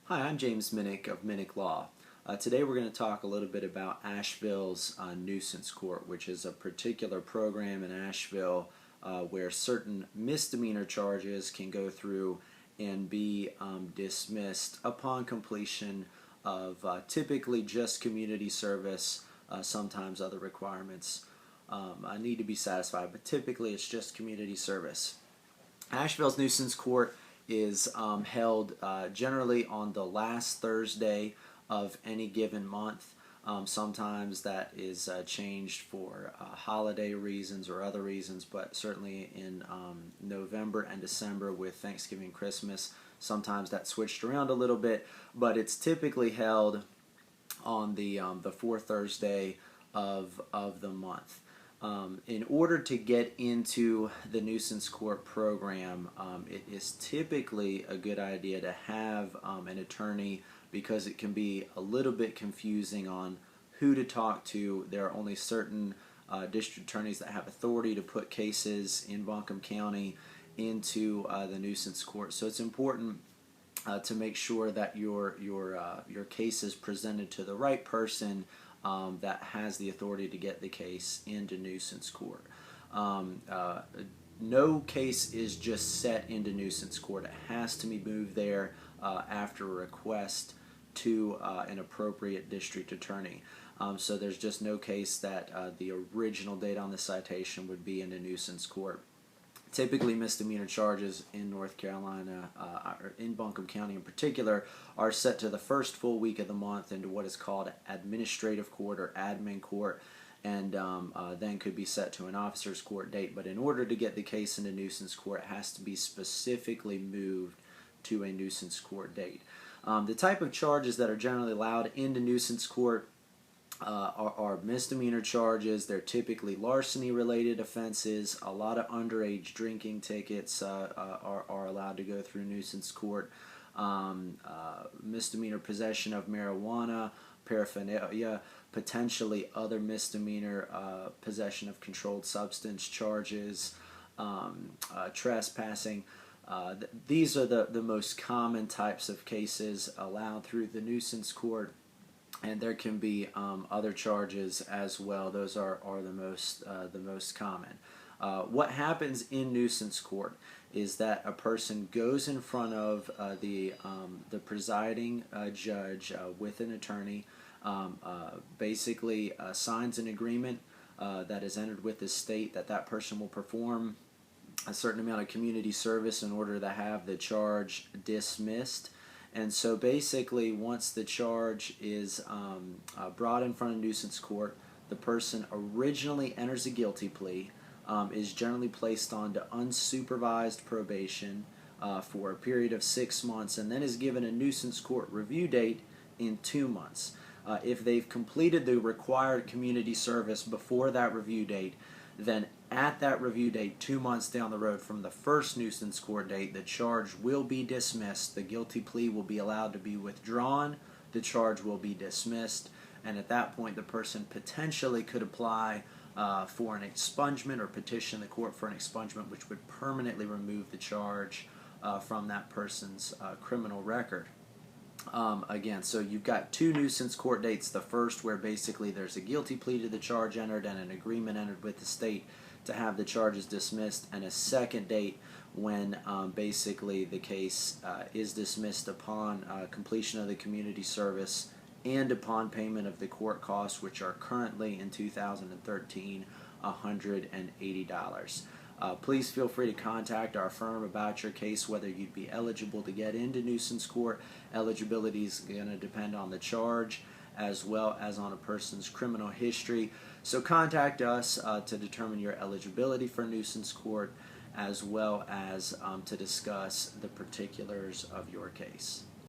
Hi, I'm James Minnick of Minnick Law. Today we're going to talk a little bit about Asheville's Nuisance Court, which is a particular program in Asheville where certain misdemeanor charges can go through and be dismissed upon completion of typically just community service, sometimes other requirements need to be satisfied, but typically it's just community service. Asheville's Nuisance Court is held generally on the last Thursday of any given month. Sometimes that is changed for holiday reasons or other reasons, but certainly in November and December with Thanksgiving and Christmas, sometimes that switched around a little bit, but it's typically held on the fourth Thursday of the month. In order to get into the nuisance court program, it is typically a good idea to have an attorney because it can be a little bit confusing on who to talk to. There are only certain district attorneys that have authority to put cases in Buncombe County into the nuisance court. So it's important to make sure that your case is presented to the right person that has the authority to get the case into nuisance court. No case is just set into nuisance court. It has to be moved there after a request to an appropriate district attorney. So there's just no case that the original date on the citation would be in a nuisance court. Typically, misdemeanor charges in North Carolina, or in Buncombe County in particular, are set to the first full week of the month into what is called administrative court or admin court, and then could be set to an officer's court date. But in order to get the case into nuisance court, it has to be specifically moved to a nuisance court date. The type of charges that are generally allowed into nuisance court are misdemeanor charges. They're typically larceny-related offenses. A lot of underage drinking tickets are allowed to go through nuisance court. Misdemeanor possession of marijuana, paraphernalia, potentially other misdemeanor possession of controlled substance charges, trespassing. These are the most common types of cases allowed through the nuisance court. And there can be other charges as well. Those are the most common. What happens in nuisance court is that a person goes in front of the presiding judge with an attorney, basically signs an agreement that is entered with the state that person will perform a certain amount of community service in order to have the charge dismissed. And so basically, once the charge is brought in front of nuisance court, the person originally enters a guilty plea, is generally placed onto unsupervised probation for a period of 6 months, and then is given a nuisance court review date in 2 months. If they've completed the required community service before that review date, then at that review date, 2 months down the road from the first nuisance court date, the charge will be dismissed. The guilty plea will be allowed to be withdrawn. The charge will be dismissed. And at that point, the person potentially could apply for an expungement or petition the court for an expungement, which would permanently remove the charge from that person's criminal record. Again, so you've got 2 nuisance court dates. The first where basically there's a guilty plea to the charge entered and an agreement entered with the state to have the charges dismissed, and a second date when basically the case is dismissed upon completion of the community service and upon payment of the court costs, which are currently in 2013 $180. Please feel free to contact our firm about your case, whether you'd be eligible to get into nuisance court. Eligibility is going to depend on the charge as well as on a person's criminal history. So contact us to determine your eligibility for nuisance court as well as to discuss the particulars of your case.